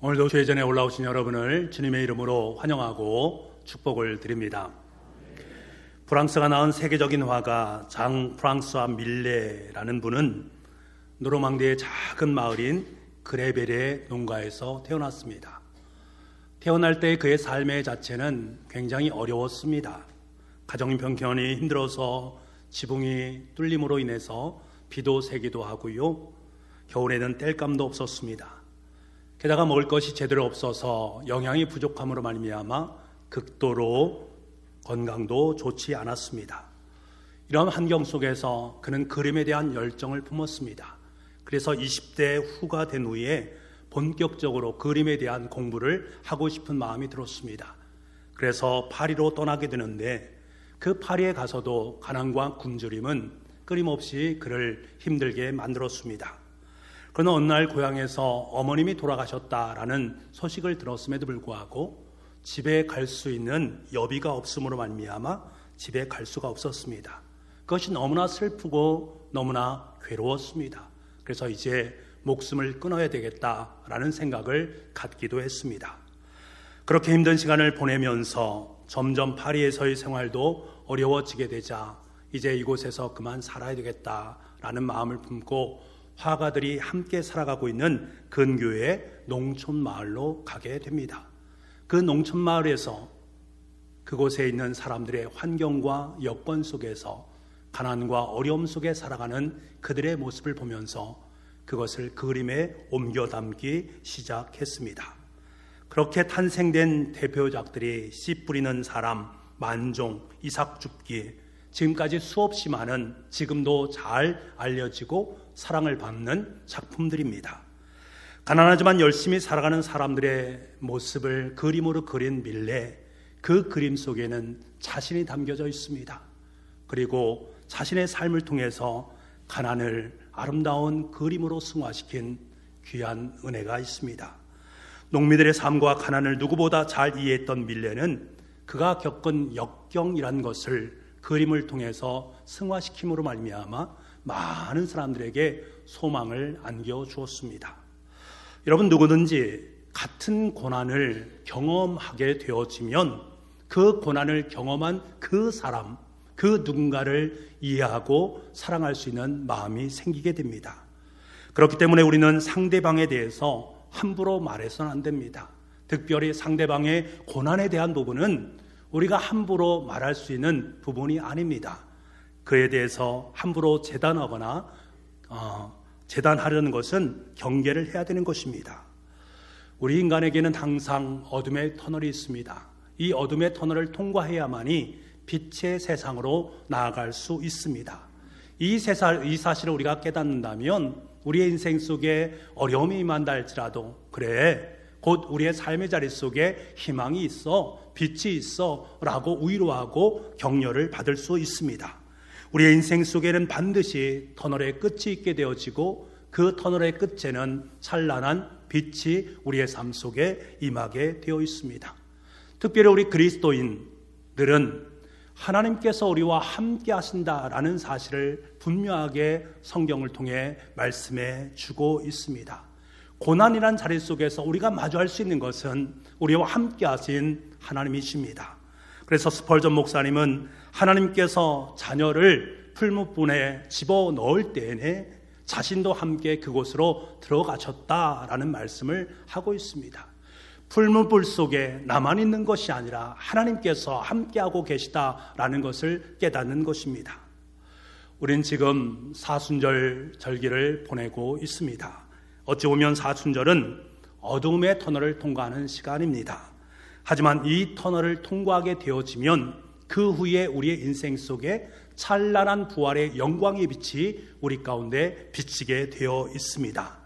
오늘도 주의전에 올라오신 여러분을 주님의 이름으로 환영하고 축복을 드립니다. 프랑스가 낳은 세계적인 화가 장 프랑스와 밀레라는 분은 노르망디의 작은 마을인 그레벨의 농가에서 태어났습니다. 태어날 때 그의 삶의 자체는 굉장히 어려웠습니다. 가정 형편이 힘들어서 지붕이 뚫림으로 인해서 비도 새기도 하고요, 겨울에는 땔감도 없었습니다. 게다가 먹을 것이 제대로 없어서 영양이 부족함으로 말미암아 극도로 건강도 좋지 않았습니다. 이런 환경 속에서 그는 그림에 대한 열정을 품었습니다. 그래서 20대 후가 된 후에 본격적으로 그림에 대한 공부를 하고 싶은 마음이 들었습니다. 그래서 파리로 떠나게 되는데 그 파리에 가서도 가난과 굶주림은 끊임없이 그를 힘들게 만들었습니다. 그러나 어느 날 고향에서 어머님이 돌아가셨다라는 소식을 들었음에도 불구하고 집에 갈 수 있는 여비가 없음으로 말미암아 집에 갈 수가 없었습니다. 그것이 너무나 슬프고 너무나 괴로웠습니다. 그래서 이제 목숨을 끊어야 되겠다라는 생각을 갖기도 했습니다. 그렇게 힘든 시간을 보내면서 점점 파리에서의 생활도 어려워지게 되자 이제 이곳에서 그만 살아야 되겠다라는 마음을 품고 화가들이 함께 살아가고 있는 근교의 농촌 마을로 가게 됩니다. 그 농촌 마을에서 그곳에 있는 사람들의 환경과 여건 속에서 가난과 어려움 속에 살아가는 그들의 모습을 보면서 그것을 그림에 옮겨 담기 시작했습니다. 그렇게 탄생된 대표작들이 씨 뿌리는 사람, 만종, 이삭줍기, 지금까지 수없이 많은, 지금도 잘 알려지고 사랑을 받는 작품들입니다. 가난하지만 열심히 살아가는 사람들의 모습을 그림으로 그린 밀레, 그 그림 속에는 자신이 담겨져 있습니다. 그리고 자신의 삶을 통해서 가난을 아름다운 그림으로 승화시킨 귀한 은혜가 있습니다. 농민들의 삶과 가난을 누구보다 잘 이해했던 밀레는 그가 겪은 역경이란 것을 그림을 통해서 승화시킴으로 말미암아 많은 사람들에게 소망을 안겨주었습니다. 여러분, 누구든지 같은 고난을 경험하게 되어지면 그 고난을 경험한 그 사람, 그 누군가를 이해하고 사랑할 수 있는 마음이 생기게 됩니다. 그렇기 때문에 우리는 상대방에 대해서 함부로 말해서는 안 됩니다. 특별히 상대방의 고난에 대한 부분은 우리가 함부로 말할 수 있는 부분이 아닙니다. 그에 대해서 함부로 재단하거나 재단하려는 것은 경계를 해야 되는 것입니다. 우리 인간에게는 항상 어둠의 터널이 있습니다. 이 어둠의 터널을 통과해야만이 빛의 세상으로 나아갈 수 있습니다. 이 사실을 우리가 깨닫는다면 우리의 인생 속에 어려움이 임한다 할지라도 그래, 곧 우리의 삶의 자리 속에 희망이 있어, 빛이 있어 라고 위로하고 격려를 받을 수 있습니다. 우리의 인생 속에는 반드시 터널의 끝이 있게 되어지고 그 터널의 끝에는 찬란한 빛이 우리의 삶 속에 임하게 되어 있습니다. 특별히 우리 그리스도인들은 하나님께서 우리와 함께 하신다라는 사실을 분명하게 성경을 통해 말씀해 주고 있습니다. 고난이란 자리 속에서 우리가 마주할 수 있는 것은 우리와 함께 하신 하나님이십니다. 그래서 스펄전 목사님은 하나님께서 자녀를 풀무불에 집어넣을 때에 자신도 함께 그곳으로 들어가셨다라는 말씀을 하고 있습니다. 풀무불 속에 나만 있는 것이 아니라 하나님께서 함께하고 계시다라는 것을 깨닫는 것입니다. 우린 지금 사순절 절기를 보내고 있습니다. 어찌 보면 사순절은 어둠의 터널을 통과하는 시간입니다. 하지만 이 터널을 통과하게 되어지면 그 후에 우리의 인생 속에 찬란한 부활의 영광의 빛이 우리 가운데 비치게 되어 있습니다.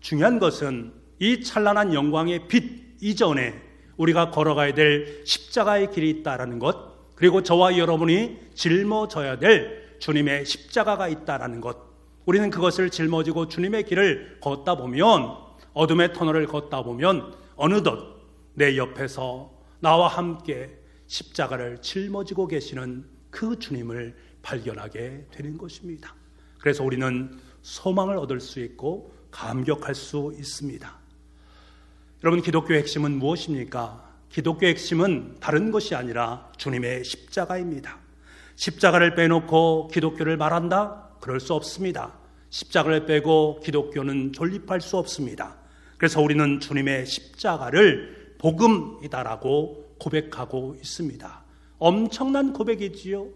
중요한 것은 이 찬란한 영광의 빛 이전에 우리가 걸어가야 될 십자가의 길이 있다라는 것, 그리고 저와 여러분이 짊어져야 될 주님의 십자가가 있다라는 것, 우리는 그것을 짊어지고 주님의 길을 걷다 보면, 어둠의 터널을 걷다 보면 어느덧 내 옆에서 나와 함께 십자가를 짊어지고 계시는 그 주님을 발견하게 되는 것입니다. 그래서 우리는 소망을 얻을 수 있고 감격할 수 있습니다. 여러분, 기독교의 핵심은 무엇입니까? 기독교의 핵심은 다른 것이 아니라 주님의 십자가입니다. 십자가를 빼놓고 기독교를 말한다? 그럴 수 없습니다. 십자가를 빼고 기독교는 존립할 수 없습니다. 그래서 우리는 주님의 십자가를 복음이다라고 고백하고 있습니다. 엄청난 고백이지요.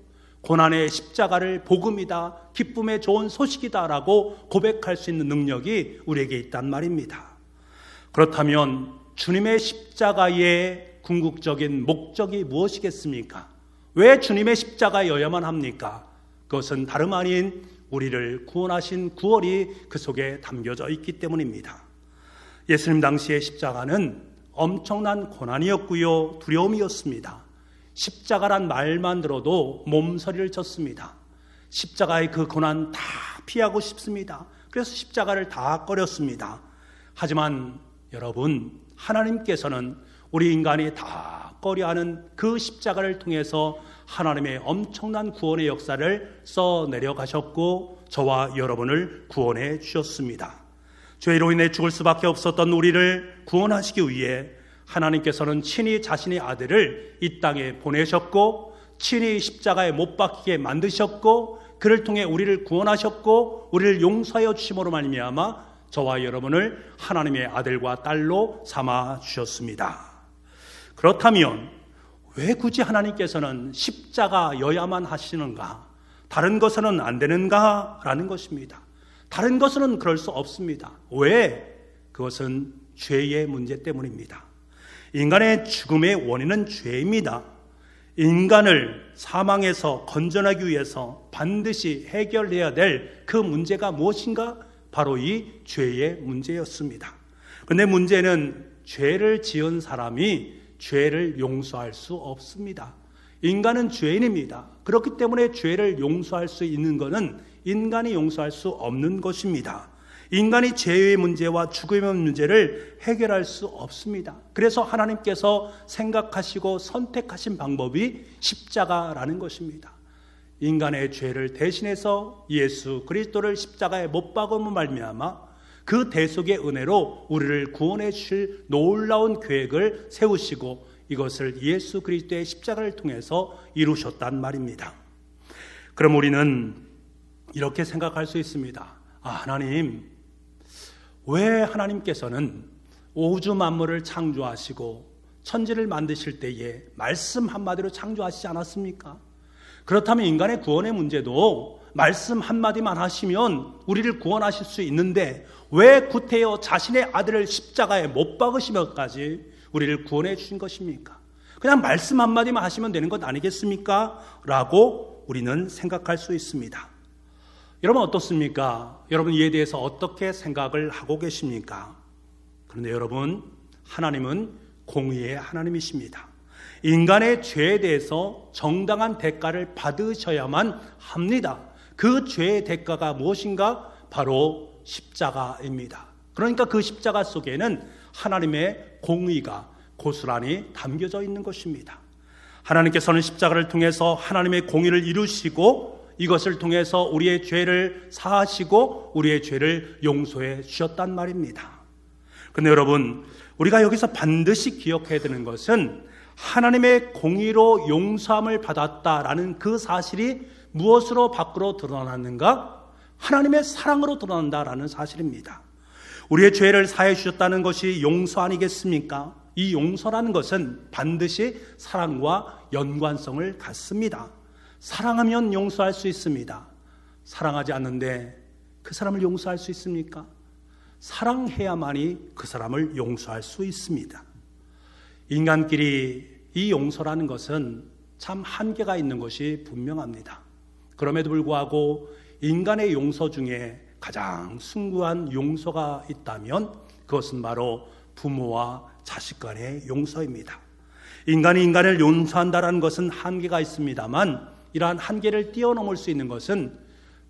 고난의 십자가를 복음이다, 기쁨의 좋은 소식이다라고 고백할 수 있는 능력이 우리에게 있단 말입니다. 그렇다면 주님의 십자가의 궁극적인 목적이 무엇이겠습니까? 왜 주님의 십자가여야만 합니까? 그것은 다름 아닌 우리를 구원하신 구원이 그 속에 담겨져 있기 때문입니다. 예수님 당시의 십자가는 엄청난 고난이었고요, 두려움이었습니다. 십자가란 말만 들어도 몸서리를 쳤습니다. 십자가의 그 고난 다 피하고 싶습니다. 그래서 십자가를 다 꺼렸습니다. 하지만 여러분, 하나님께서는 우리 인간이 다 꺼려하는 그 십자가를 통해서 하나님의 엄청난 구원의 역사를 써내려 가셨고 저와 여러분을 구원해 주셨습니다. 죄로 인해 죽을 수밖에 없었던 우리를 구원하시기 위해 하나님께서는 친히 자신의 아들을 이 땅에 보내셨고 친히 십자가에 못 박히게 만드셨고 그를 통해 우리를 구원하셨고 우리를 용서하여 주심으로 말미암아 저와 여러분을 하나님의 아들과 딸로 삼아 주셨습니다. 그렇다면 왜 굳이 하나님께서는 십자가여야만 하시는가? 다른 것은 안 되는가? 라는 것입니다. 다른 것은 그럴 수 없습니다. 왜? 그것은 죄의 문제 때문입니다. 인간의 죽음의 원인은 죄입니다. 인간을 사망에서 건져내기 위해서 반드시 해결해야 될 그 문제가 무엇인가? 바로 이 죄의 문제였습니다. 그런데 문제는 죄를 지은 사람이 죄를 용서할 수 없습니다. 인간은 죄인입니다. 그렇기 때문에 죄를 용서할 수 있는 것은 인간이 용서할 수 없는 것입니다. 인간이 죄의 문제와 죽음의 문제를 해결할 수 없습니다. 그래서 하나님께서 생각하시고 선택하신 방법이 십자가라는 것입니다. 인간의 죄를 대신해서 예수 그리스도를 십자가에 못 박음으로 말미암아 그 대속의 은혜로 우리를 구원해 주실 놀라운 계획을 세우시고 이것을 예수 그리스도의 십자가를 통해서 이루셨단 말입니다. 그럼 우리는 이렇게 생각할 수 있습니다. 하나님, 왜 하나님께서는 우주 만물을 창조하시고 천지를 만드실 때에 말씀 한마디로 창조하시지 않았습니까? 그렇다면 인간의 구원의 문제도 말씀 한마디만 하시면 우리를 구원하실 수 있는데 왜 구태여 자신의 아들을 십자가에 못 박으시면까지 우리를 구원해 주신 것입니까? 그냥 말씀 한마디만 하시면 되는 것 아니겠습니까? 라고 우리는 생각할 수 있습니다. 여러분 어떻습니까? 여러분 이에 대해서 어떻게 생각을 하고 계십니까? 그런데 여러분, 하나님은 공의의 하나님이십니다. 인간의 죄에 대해서 정당한 대가를 받으셔야만 합니다. 그 죄의 대가가 무엇인가? 바로 십자가입니다. 그러니까 그 십자가 속에는 하나님의 공의가 고스란히 담겨져 있는 것입니다. 하나님께서는 십자가를 통해서 하나님의 공의를 이루시고 이것을 통해서 우리의 죄를 사하시고 우리의 죄를 용서해 주셨단 말입니다. 그런데 여러분, 우리가 여기서 반드시 기억해야 되는 것은 하나님의 공의로 용서함을 받았다라는 그 사실이 무엇으로 밖으로 드러났는가? 하나님의 사랑으로 드러난다라는 사실입니다. 우리의 죄를 사해 주셨다는 것이 용서 아니겠습니까? 이 용서라는 것은 반드시 사랑과 연관성을 갖습니다. 사랑하면 용서할 수 있습니다. 사랑하지 않는데 그 사람을 용서할 수 있습니까? 사랑해야만이 그 사람을 용서할 수 있습니다. 인간끼리 이 용서라는 것은 참 한계가 있는 것이 분명합니다. 그럼에도 불구하고 인간의 용서 중에 가장 숭고한 용서가 있다면 그것은 바로 부모와 자식 간의 용서입니다. 인간이 인간을 용서한다는 것은 한계가 있습니다만 이러한 한계를 뛰어넘을 수 있는 것은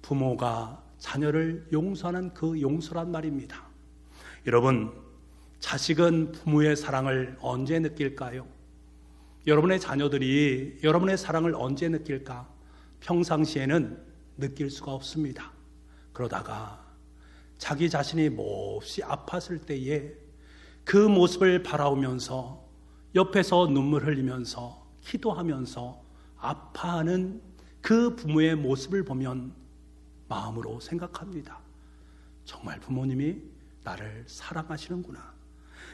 부모가 자녀를 용서하는 그 용서란 말입니다. 여러분, 자식은 부모의 사랑을 언제 느낄까요? 여러분의 자녀들이 여러분의 사랑을 언제 느낄까? 평상시에는 느낄 수가 없습니다. 그러다가 자기 자신이 몹시 아팠을 때에 그 모습을 바라보면서 옆에서 눈물 흘리면서 기도하면서 아파하는 그 부모의 모습을 보면 마음으로 생각합니다. 정말 부모님이 나를 사랑하시는구나.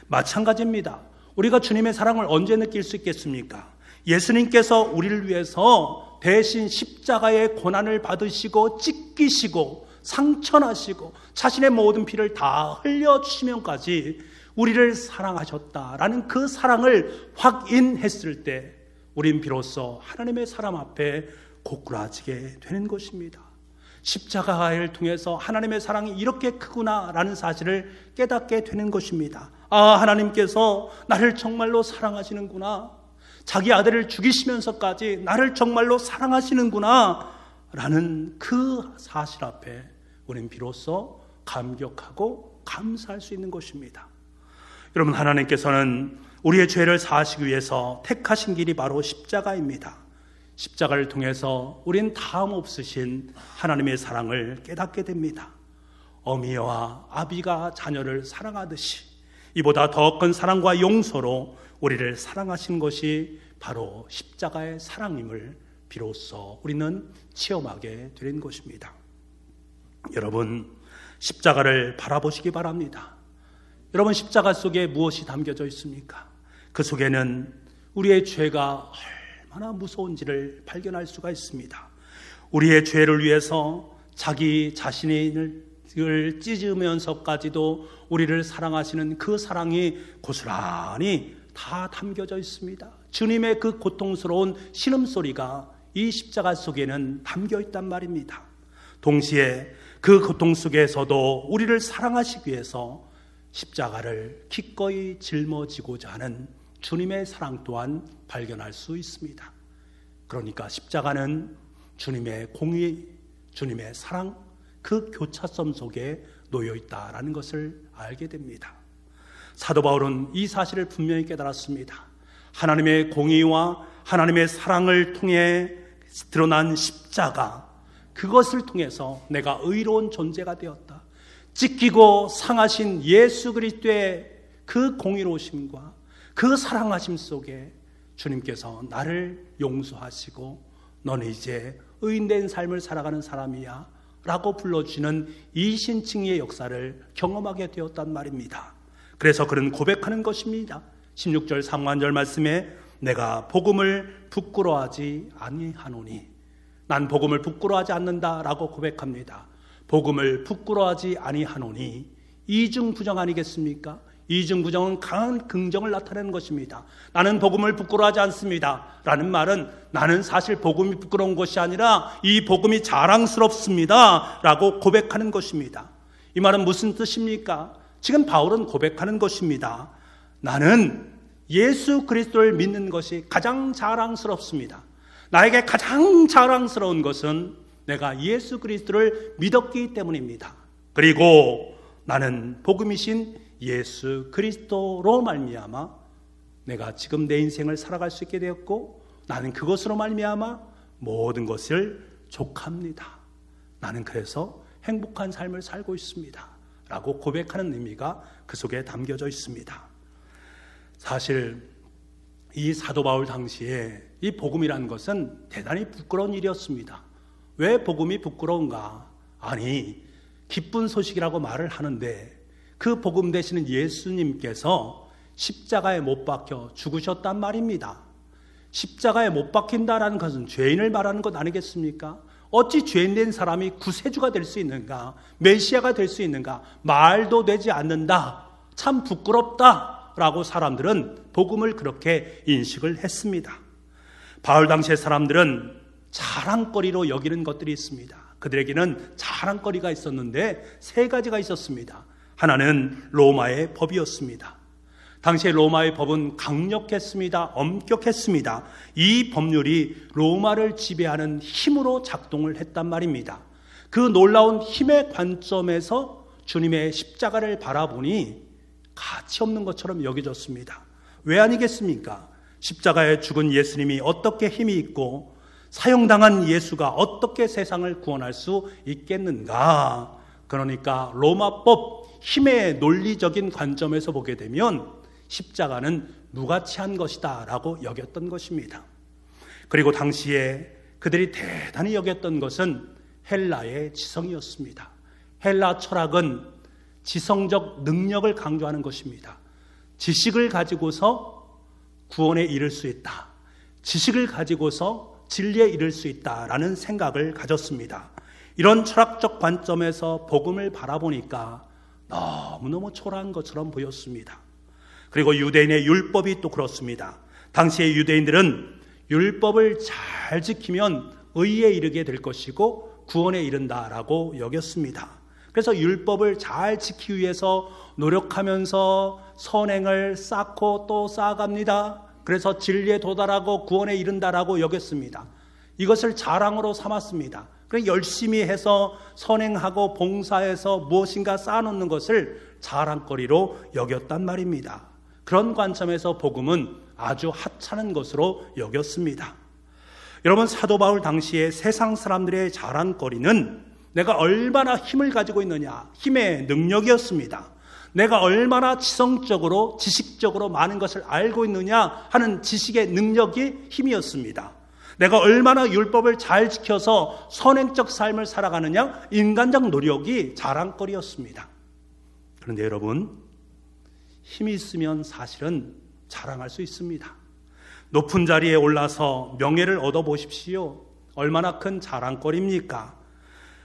마찬가지입니다. 우리가 주님의 사랑을 언제 느낄 수 있겠습니까? 예수님께서 우리를 위해서 대신 십자가의 고난을 받으시고 찢기시고 상처나시고 자신의 모든 피를 다 흘려주시면까지 우리를 사랑하셨다라는 그 사랑을 확인했을 때 우린 비로소 하나님의 사람 앞에 고꾸라지게 되는 것입니다. 십자가를 통해서 하나님의 사랑이 이렇게 크구나라는 사실을 깨닫게 되는 것입니다. 아, 하나님께서 나를 정말로 사랑하시는구나. 자기 아들을 죽이시면서까지 나를 정말로 사랑하시는구나 라는 그 사실 앞에 우리는 비로소 감격하고 감사할 수 있는 것입니다. 여러분, 하나님께서는 우리의 죄를 사하시기 위해서 택하신 길이 바로 십자가입니다. 십자가를 통해서 우린 다음 없으신 하나님의 사랑을 깨닫게 됩니다. 어미와 아비가 자녀를 사랑하듯이 이보다 더 큰 사랑과 용서로 우리를 사랑하신 것이 바로 십자가의 사랑임을 비로소 우리는 체험하게 된 것입니다. 여러분, 십자가를 바라보시기 바랍니다. 여러분, 십자가 속에 무엇이 담겨져 있습니까? 그 속에는 우리의 죄가 얼마나 무서운지를 발견할 수가 있습니다. 우리의 죄를 위해서 자기 자신을 찢으면서까지도 우리를 사랑하시는 그 사랑이 고스란히 다 담겨져 있습니다. 주님의 그 고통스러운 신음소리가 이 십자가 속에는 담겨 있단 말입니다. 동시에 그 고통 속에서도 우리를 사랑하시기 위해서 십자가를 기꺼이 짊어지고자 하는 주님의 사랑 또한 발견할 수 있습니다. 그러니까 십자가는 주님의 공의, 주님의 사랑, 그 교차점 속에 놓여 있다라는 것을 알게 됩니다. 사도 바울은 이 사실을 분명히 깨달았습니다. 하나님의 공의와 하나님의 사랑을 통해 드러난 십자가, 그것을 통해서 내가 의로운 존재가 되었다. 찢기고 상하신 예수 그리스도의 그 공의로우심과 그 사랑하심 속에 주님께서 나를 용서하시고 너는 이제 의인된 삶을 살아가는 사람이야 라고 불러주시는 이 신칭의 역사를 경험하게 되었단 말입니다. 그래서 그는 고백하는 것입니다. 16절 상반절 말씀에 내가 복음을 부끄러워하지 아니하노니, 난 복음을 부끄러워하지 않는다라고 고백합니다. 복음을 부끄러워하지 아니하노니, 이중부정 아니겠습니까? 이중부정은 강한 긍정을 나타내는 것입니다. 나는 복음을 부끄러워하지 않습니다 라는 말은 나는 사실 복음이 부끄러운 것이 아니라 이 복음이 자랑스럽습니다 라고 고백하는 것입니다. 이 말은 무슨 뜻입니까? 지금 바울은 고백하는 것입니다. 나는 예수 그리스도를 믿는 것이 가장 자랑스럽습니다. 나에게 가장 자랑스러운 것은 내가 예수 그리스도를 믿었기 때문입니다. 그리고 나는 복음이신 예수 그리스도로 말미암아 내가 지금 내 인생을 살아갈 수 있게 되었고, 나는 그것으로 말미암아 모든 것을 족합니다. 나는 그래서 행복한 삶을 살고 있습니다 라고 고백하는 의미가 그 속에 담겨져 있습니다. 사실 이 사도 바울 당시에 이 복음이라는 것은 대단히 부끄러운 일이었습니다. 왜 복음이 부끄러운가? 아니, 기쁜 소식이라고 말을 하는데 그 복음 되시는 예수님께서 십자가에 못 박혀 죽으셨단 말입니다. 십자가에 못 박힌다라는 것은 죄인을 말하는 것 아니겠습니까? 어찌 죄인된 사람이 구세주가 될 수 있는가? 메시아가 될 수 있는가? 말도 되지 않는다. 참 부끄럽다 라고 사람들은 복음을 그렇게 인식을 했습니다. 바울 당시의 사람들은 자랑거리로 여기는 것들이 있습니다. 그들에게는 자랑거리가 있었는데 세 가지가 있었습니다. 하나는 로마의 법이었습니다. 당시의 로마의 법은 강력했습니다. 엄격했습니다. 이 법률이 로마를 지배하는 힘으로 작동을 했단 말입니다. 그 놀라운 힘의 관점에서 주님의 십자가를 바라보니 가치 없는 것처럼 여겨졌습니다. 왜 아니겠습니까? 십자가에 죽은 예수님이 어떻게 힘이 있고 사형당한 예수가 어떻게 세상을 구원할 수 있겠는가? 그러니까 로마법, 힘의 논리적인 관점에서 보게 되면 십자가는 무가치한 것이다 라고 여겼던 것입니다. 그리고 당시에 그들이 대단히 여겼던 것은 헬라의 지성이었습니다. 헬라 철학은 지성적 능력을 강조하는 것입니다. 지식을 가지고서 구원에 이를 수 있다. 지식을 가지고서 진리에 이를 수 있다라는 생각을 가졌습니다. 이런 철학적 관점에서 복음을 바라보니까 너무너무 초라한 것처럼 보였습니다. 그리고 유대인의 율법이 또 그렇습니다. 당시의 유대인들은 율법을 잘 지키면 의에 이르게 될 것이고 구원에 이른다라고 여겼습니다. 그래서 율법을 잘 지키기 위해서 노력하면서 선행을 쌓고 또 쌓아갑니다. 그래서 진리에 도달하고 구원에 이른다라고 여겼습니다. 이것을 자랑으로 삼았습니다. 그래서 열심히 해서 선행하고 봉사해서 무엇인가 쌓아놓는 것을 자랑거리로 여겼단 말입니다. 그런 관점에서 복음은 아주 하찮은 것으로 여겼습니다. 여러분, 사도 바울 당시에 세상 사람들의 자랑거리는 내가 얼마나 힘을 가지고 있느냐, 힘의 능력이었습니다. 내가 얼마나 지성적으로 지식적으로 많은 것을 알고 있느냐 하는 지식의 능력이 힘이었습니다. 내가 얼마나 율법을 잘 지켜서 선행적 삶을 살아가느냐, 인간적 노력이 자랑거리였습니다. 그런데 여러분, 힘이 있으면 사실은 자랑할 수 있습니다. 높은 자리에 올라서 명예를 얻어보십시오. 얼마나 큰 자랑거리입니까?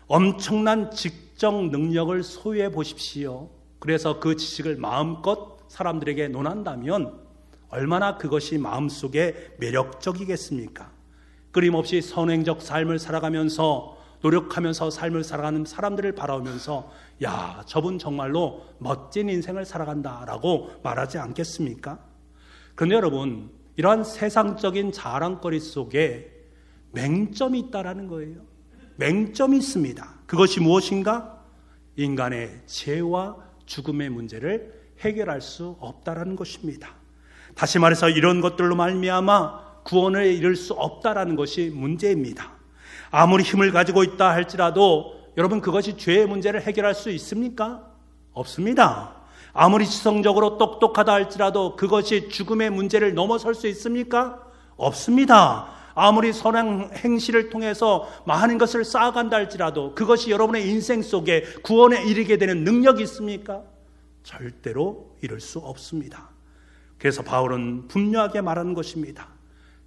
엄청난 지적 능력을 소유해 보십시오. 그래서 그 지식을 마음껏 사람들에게 논한다면 얼마나 그것이 마음속에 매력적이겠습니까? 끊임없이 선행적 삶을 살아가면서 노력하면서 삶을 살아가는 사람들을 바라보면서 야, 저분 정말로 멋진 인생을 살아간다라고 말하지 않겠습니까? 그런데 여러분, 이러한 세상적인 자랑거리 속에 맹점이 있다라는 거예요. 맹점이 있습니다. 그것이 무엇인가? 인간의 죄와 죽음의 문제를 해결할 수 없다라는 것입니다. 다시 말해서 이런 것들로 말미암아 구원을 이룰 수 없다라는 것이 문제입니다. 아무리 힘을 가지고 있다 할지라도 여러분, 그것이 죄의 문제를 해결할 수 있습니까? 없습니다. 아무리 지성적으로 똑똑하다 할지라도 그것이 죽음의 문제를 넘어설 수 있습니까? 없습니다. 아무리 선한 행실을 통해서 많은 것을 쌓아간다 할지라도 그것이 여러분의 인생 속에 구원에 이르게 되는 능력이 있습니까? 절대로 이룰 수 없습니다. 그래서 바울은 분명하게 말하는 것입니다.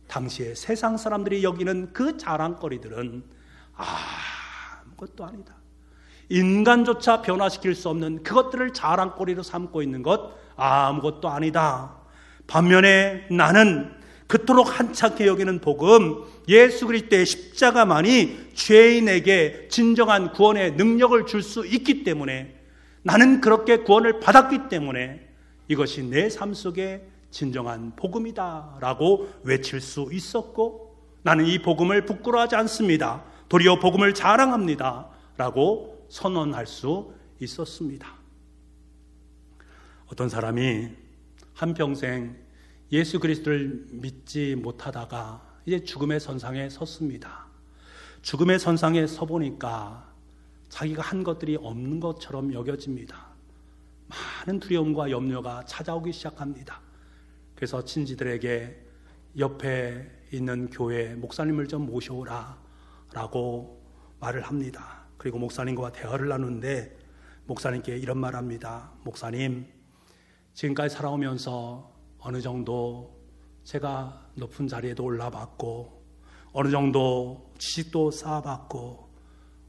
당시에 세상 사람들이 여기는 그 자랑거리들은 아무것도 아니다. 인간조차 변화시킬 수 없는 그것들을 자랑거리로 삼고 있는 것 아무것도 아니다. 반면에 나는 그토록 한찮게 여기는 복음, 예수 그리스도의 십자가만이 죄인에게 진정한 구원의 능력을 줄 수 있기 때문에, 나는 그렇게 구원을 받았기 때문에 이것이 내 삶 속에 진정한 복음이다 라고 외칠 수 있었고, 나는 이 복음을 부끄러워하지 않습니다. 도리어 복음을 자랑합니다 라고 선언할 수 있었습니다. 어떤 사람이 한평생 예수 그리스도를 믿지 못하다가 이제 죽음의 선상에 섰습니다. 죽음의 선상에 서보니까 자기가 한 것들이 없는 것처럼 여겨집니다. 많은 두려움과 염려가 찾아오기 시작합니다. 그래서 친지들에게 옆에 있는 교회 목사님을 좀 모셔오라 라고 말을 합니다. 그리고 목사님과 대화를 나누는데 목사님께 이런 말 합니다. 목사님, 지금까지 살아오면서 어느 정도 제가 높은 자리에도 올라봤고, 어느 정도 지식도 쌓아봤고,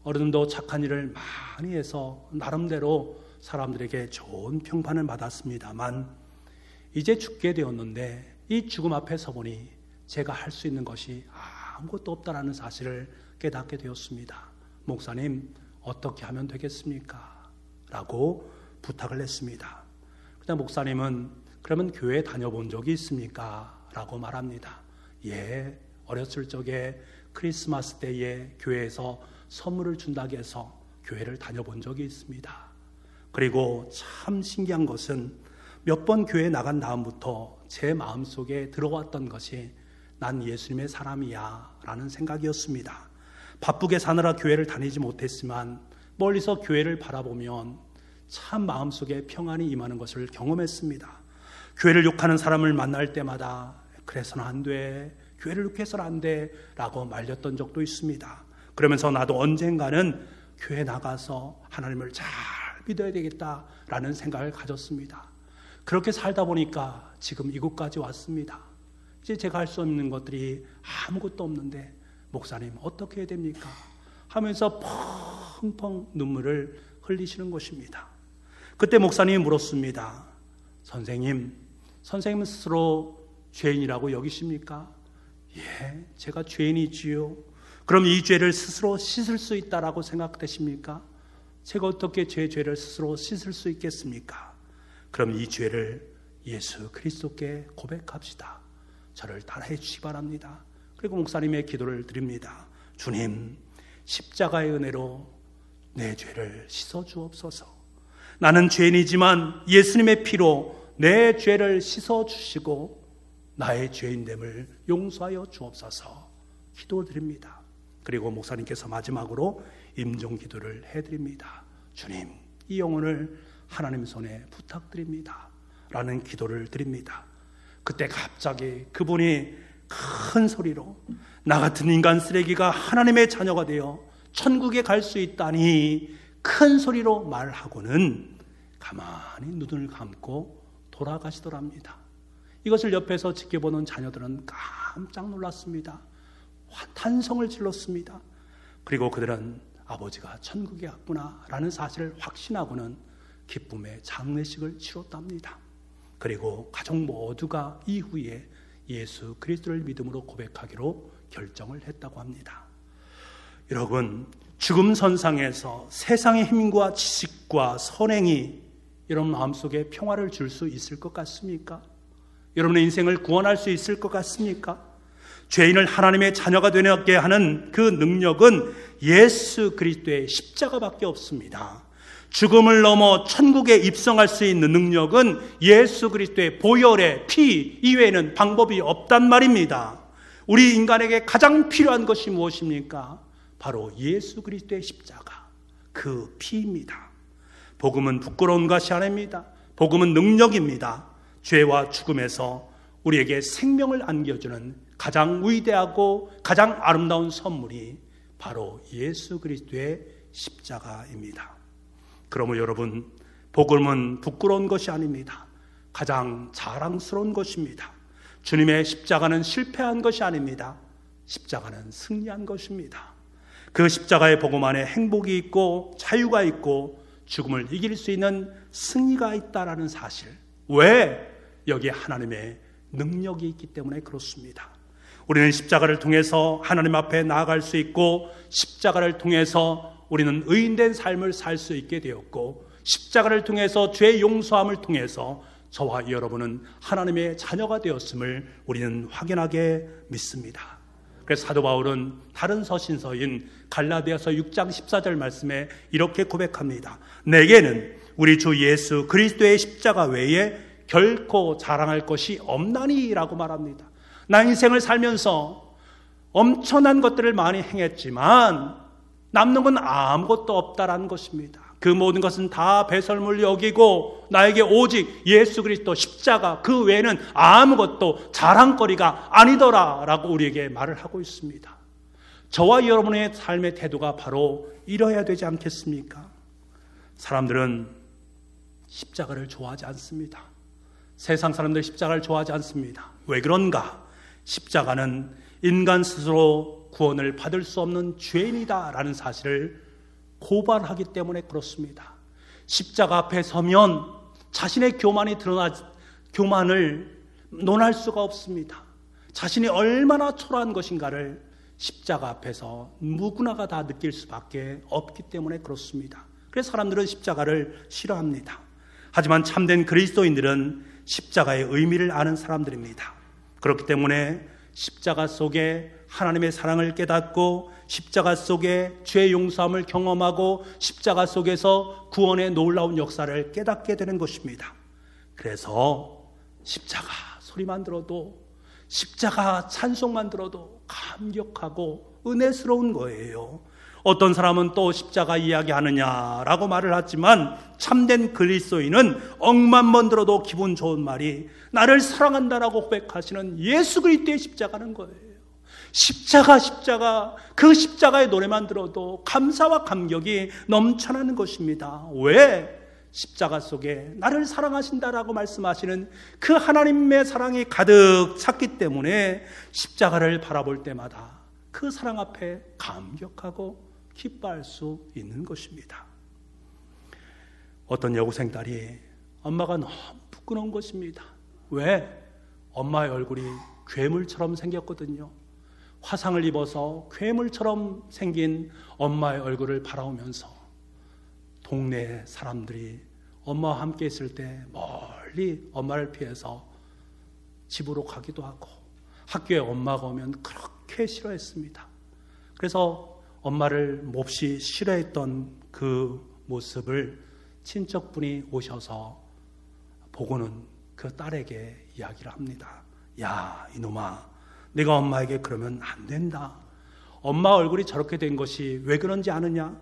어느 정도 착한 일을 많이 해서 나름대로 사람들에게 좋은 평판을 받았습니다만 이제 죽게 되었는데 이 죽음 앞에 서보니 제가 할 수 있는 것이 아무것도 없다는 사실을 깨닫게 되었습니다. 목사님, 어떻게 하면 되겠습니까? 라고 부탁을 했습니다. 그다음 목사님은 그러면 교회 다녀본 적이 있습니까? 라고 말합니다. 예, 어렸을 적에 크리스마스 때에 교회에서 선물을 준다고 해서 교회를 다녀본 적이 있습니다. 그리고 참 신기한 것은 몇 번 교회에 나간 다음부터 제 마음속에 들어왔던 것이 난 예수님의 사람이야 라는 생각이었습니다. 바쁘게 사느라 교회를 다니지 못했지만 멀리서 교회를 바라보면 참 마음속에 평안이 임하는 것을 경험했습니다. 교회를 욕하는 사람을 만날 때마다 그래서는 안 돼, 교회를 욕해서는 안 돼 라고 말렸던 적도 있습니다. 그러면서 나도 언젠가는 교회 나가서 하나님을 잘 믿어야 되겠다라는 생각을 가졌습니다. 그렇게 살다 보니까 지금 이곳까지 왔습니다. 이제 제가 할 수 없는 것들이 아무것도 없는데 목사님 어떻게 해야 됩니까? 하면서 펑펑 눈물을 흘리시는 것입니다. 그때 목사님이 물었습니다. 선생님은 스스로 죄인이라고 여기십니까? 예, 제가 죄인이지요. 그럼 이 죄를 스스로 씻을 수 있다라고 생각되십니까? 제가 어떻게 제 죄를 스스로 씻을 수 있겠습니까? 그럼 이 죄를 예수 그리스도께 고백합시다. 저를 따라해 주시기 바랍니다. 그리고 목사님의 기도를 드립니다. 주님, 십자가의 은혜로 내 죄를 씻어 주옵소서. 나는 죄인이지만 예수님의 피로 내 죄를 씻어 주시고 나의 죄인됨을 용서하여 주옵소서 기도드립니다. 그리고 목사님께서 마지막으로 임종 기도를 해드립니다. 주님, 이 영혼을 하나님 손에 부탁드립니다 라는 기도를 드립니다. 그때 갑자기 그분이 큰 소리로 나 같은 인간 쓰레기가 하나님의 자녀가 되어 천국에 갈 수 있다니 큰 소리로 말하고는 가만히 눈을 감고 돌아가시더랍니다. 이것을 옆에서 지켜보는 자녀들은 깜짝 놀랐습니다. 탄성을 질렀습니다. 그리고 그들은 아버지가 천국에 갔구나 라는 사실을 확신하고는 기쁨의 장례식을 치렀답니다. 그리고 가족 모두가 이후에 예수 그리스도를 믿음으로 고백하기로 결정을 했다고 합니다. 여러분, 죽음 선상에서 세상의 힘과 지식과 선행이 여러분 마음속에 평화를 줄 수 있을 것 같습니까? 여러분의 인생을 구원할 수 있을 것 같습니까? 죄인을 하나님의 자녀가 되게 하는 그 능력은 예수 그리스도의 십자가밖에 없습니다. 죽음을 넘어 천국에 입성할 수 있는 능력은 예수 그리스도의 보혈의 피 이외에는 방법이 없단 말입니다. 우리 인간에게 가장 필요한 것이 무엇입니까? 바로 예수 그리스도의 십자가, 그 피입니다. 복음은 부끄러운 것이 아닙니다. 복음은 능력입니다. 죄와 죽음에서 우리에게 생명을 안겨주는 가장 위대하고 가장 아름다운 선물이 바로 예수 그리스도의 십자가입니다. 그러므로 여러분, 복음은 부끄러운 것이 아닙니다. 가장 자랑스러운 것입니다. 주님의 십자가는 실패한 것이 아닙니다. 십자가는 승리한 것입니다. 그 십자가의 복음 안에 행복이 있고 자유가 있고 죽음을 이길 수 있는 승리가 있다라는 사실. 왜? 여기에 하나님의 능력이 있기 때문에 그렇습니다. 우리는 십자가를 통해서 하나님 앞에 나아갈 수 있고 십자가를 통해서 우리는 의인된 삶을 살 수 있게 되었고 십자가를 통해서 죄 용서함을 통해서 저와 여러분은 하나님의 자녀가 되었음을 우리는 확연하게 믿습니다. 그래서 사도 바울은 다른 서신서인 갈라디아서 6장 14절 말씀에 이렇게 고백합니다. 내게는 우리 주 예수 그리스도의 십자가 외에 결코 자랑할 것이 없나니 라고 말합니다. 나 인생을 살면서 엄청난 것들을 많이 행했지만 남는 건 아무것도 없다라는 것입니다. 그 모든 것은 다 배설물 여기고 나에게 오직 예수 그리스도 십자가 그 외에는 아무것도 자랑거리가 아니더라 라고 우리에게 말을 하고 있습니다. 저와 여러분의 삶의 태도가 바로 이러해야 되지 않겠습니까? 사람들은 십자가를 좋아하지 않습니다. 세상 사람들 십자가를 좋아하지 않습니다. 왜 그런가? 십자가는 인간 스스로 구원을 받을 수 없는 죄인이다라는 사실을 고발하기 때문에 그렇습니다. 십자가 앞에 서면 자신의 교만을 논할 수가 없습니다. 자신이 얼마나 초라한 것인가를 십자가 앞에서 누구나가 다 느낄 수밖에 없기 때문에 그렇습니다. 그래서 사람들은 십자가를 싫어합니다. 하지만 참된 그리스도인들은 십자가의 의미를 아는 사람들입니다. 그렇기 때문에 십자가 속에 하나님의 사랑을 깨닫고 십자가 속에 죄 용서함을 경험하고 십자가 속에서 구원의 놀라운 역사를 깨닫게 되는 것입니다. 그래서 십자가 소리만 들어도 십자가 찬송만 들어도 감격하고 은혜스러운 거예요. 어떤 사람은 또 십자가 이야기하느냐라고 말을 하지만 참된 그리스도인은 억만 번 들어도 기분 좋은 말이 나를 사랑한다라고 고백하시는 예수 그리스도의 십자가는 거예요. 십자가 그 십자가의 노래만 들어도 감사와 감격이 넘쳐나는 것입니다. 왜? 십자가 속에 나를 사랑하신다라고 말씀하시는 그 하나님의 사랑이 가득 찼기 때문에 십자가를 바라볼 때마다 그 사랑 앞에 감격하고 기뻐할 수 있는 것입니다. 어떤 여고생 딸이 엄마가 너무 부끄러운 것입니다. 왜? 엄마의 얼굴이 괴물처럼 생겼거든요. 화상을 입어서 괴물처럼 생긴 엄마의 얼굴을 바라보면서 동네 사람들이 엄마와 함께 있을 때 멀리 엄마를 피해서 집으로 가기도 하고 학교에 엄마가 오면 그렇게 싫어했습니다. 그래서 엄마를 몹시 싫어했던 그 모습을 친척분이 오셔서 보고는 그 딸에게 이야기를 합니다. 야, 이놈아, 내가 엄마에게 그러면 안 된다. 엄마 얼굴이 저렇게 된 것이 왜 그런지 아느냐?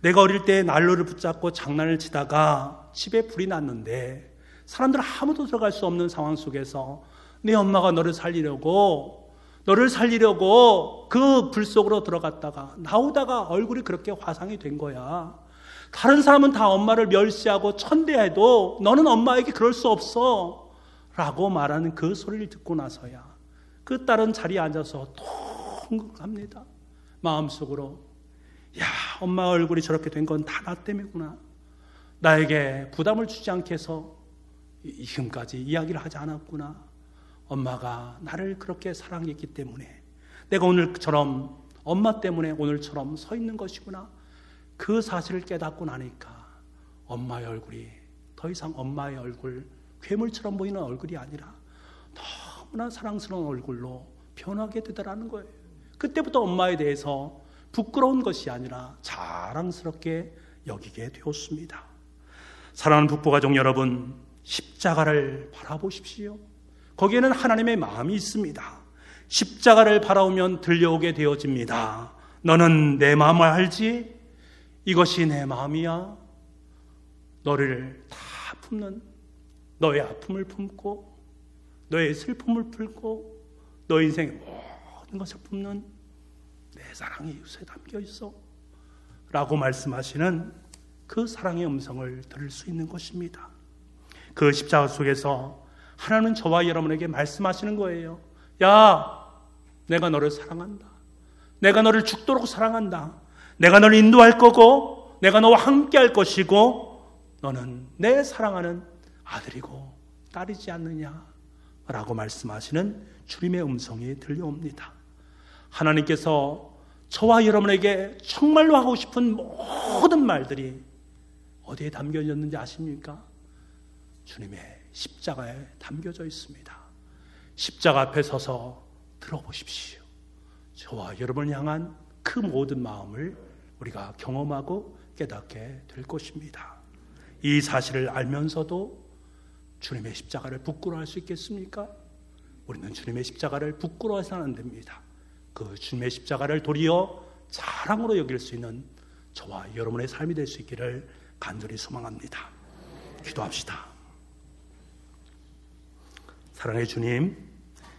내가 어릴 때 난로를 붙잡고 장난을 치다가 집에 불이 났는데 사람들 아무도 들어갈 수 없는 상황 속에서 네 엄마가 너를 살리려고 그 불 속으로 들어갔다가 나오다가 얼굴이 그렇게 화상이 된 거야. 다른 사람은 다 엄마를 멸시하고 천대해도 너는 엄마에게 그럴 수 없어 라고 말하는 그 소리를 듣고 나서야 그 딸은 자리에 앉아서 통곡합니다. 마음속으로 야, 엄마 얼굴이 저렇게 된 건 다 나 때문이구나. 나에게 부담을 주지 않게 해서 지금까지 이야기를 하지 않았구나. 엄마가 나를 그렇게 사랑했기 때문에 내가 오늘처럼 엄마 때문에 오늘처럼 서 있는 것이구나. 그 사실을 깨닫고 나니까 엄마의 얼굴이 더 이상 엄마의 얼굴, 괴물처럼 보이는 얼굴이 아니라 너무나 사랑스러운 얼굴로 변하게 되더라는 거예요. 그때부터 엄마에 대해서 부끄러운 것이 아니라 자랑스럽게 여기게 되었습니다. 사랑하는 북부가족 여러분, 십자가를 바라보십시오. 거기에는 하나님의 마음이 있습니다. 십자가를 바라보면 들려오게 되어집니다. 너는 내 마음을 알지? 이것이 내 마음이야. 너를 다 품는, 너의 아픔을 품고 너의 슬픔을 품고 너의 인생의 모든 것을 품는 내 사랑이 이곳에 담겨 있어 라고 말씀하시는 그 사랑의 음성을 들을 수 있는 것입니다. 그 십자가 속에서 하나님은 저와 여러분에게 말씀하시는 거예요. 야, 내가 너를 사랑한다. 내가 너를 죽도록 사랑한다. 내가 너를 인도할 거고 내가 너와 함께 할 것이고 너는 내 사랑하는 아들이고 딸이지 않느냐 라고 말씀하시는 주님의 음성이 들려옵니다. 하나님께서 저와 여러분에게 정말로 하고 싶은 모든 말들이 어디에 담겨졌는지 아십니까? 주님의 십자가에 담겨져 있습니다. 십자가 앞에 서서 들어보십시오. 저와 여러분을 향한 그 모든 마음을 우리가 경험하고 깨닫게 될 것입니다. 이 사실을 알면서도 주님의 십자가를 부끄러워할 수 있겠습니까? 우리는 주님의 십자가를 부끄러워해서는 안 됩니다. 그 주님의 십자가를 도리어 자랑으로 여길 수 있는 저와 여러분의 삶이 될 수 있기를 간절히 소망합니다. 기도합시다. 사랑의 주님,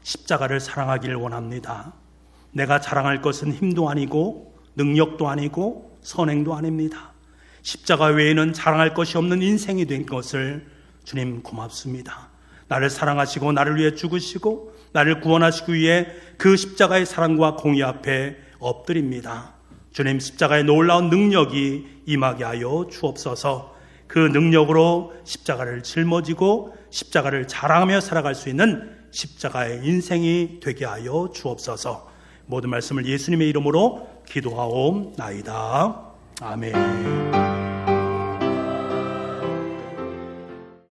십자가를 사랑하기를 원합니다. 내가 자랑할 것은 힘도 아니고 능력도 아니고 선행도 아닙니다. 십자가 외에는 자랑할 것이 없는 인생이 된 것을 주님 고맙습니다. 나를 사랑하시고 나를 위해 죽으시고 나를 구원하시기 위해 그 십자가의 사랑과 공의 앞에 엎드립니다. 주님, 십자가의 놀라운 능력이 임하게 하여 주옵소서. 그 능력으로 십자가를 짊어지고 십자가를 자랑하며 살아갈 수 있는 십자가의 인생이 되게 하여 주옵소서. 모든 말씀을 예수님의 이름으로 기도하옵나이다. 아멘.